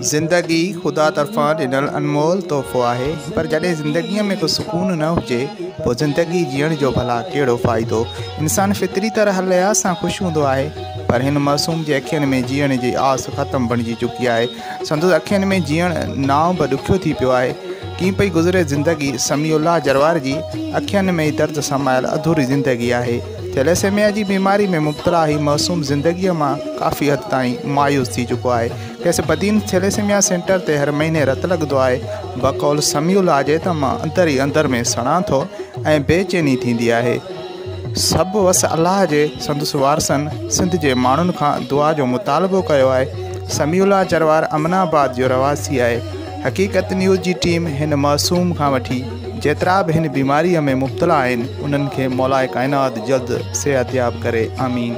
ज़िंदगी ख़ुदा तरफ़ां ॾिनल अनमोल तोहफ़ो आहे, पर जॾहिं ज़िंदगीअ में को सुकून न हुजे पोइ ज़िंदगी जीअण जो भला कहिड़ो फ़ाइदो। इंसान फितरी तरह लिहाज़ सां ख़ुशि हूंदो आहे, पर हिन मासूम जे अखियुनि में जीअण जी आस ख़त्म बणिजी चुकी आहे। संदसि अखियुनि में जीअण नाव बि ॾुखियो थी पियो आहे। कीअं पई गुज़रे ज़िंदगी समीउल्लाह जरवार जी अखियुनि में दर्द समायल अधूरी ज़िंदगी आहे। थैलेसेमिया जी बीमारी में मुब्तला ही मासूम ज़िंदगीअ मां काफ़ी हद ताईं मायूस थी चुको आहे। कैसे बदीन थैलेसेमिया सेंटर ते हर महीने रत लगदो आहे। बकौल समीउल्लाह जे त मां अंदर ही अंदर में सड़ा थो ऐं बेचैनी थींदी आहे। सब वस अल्लाह जे संदसि वारसनि सिंध जे माण्हुनि खां दुआ जो मुतालबो कयो आहे। समीउल्लाह जरवार अमनाबाद जो रवासी आहे। हक़ीक़त न्यूज़ जी टीम हिन मासूम खां वठी जेतिरा भी हिन बीमारीअ में मुब्तला आहिनि उन्हनि खे मौलाए काइनात जल्द सेहतयाब करे। आमीन।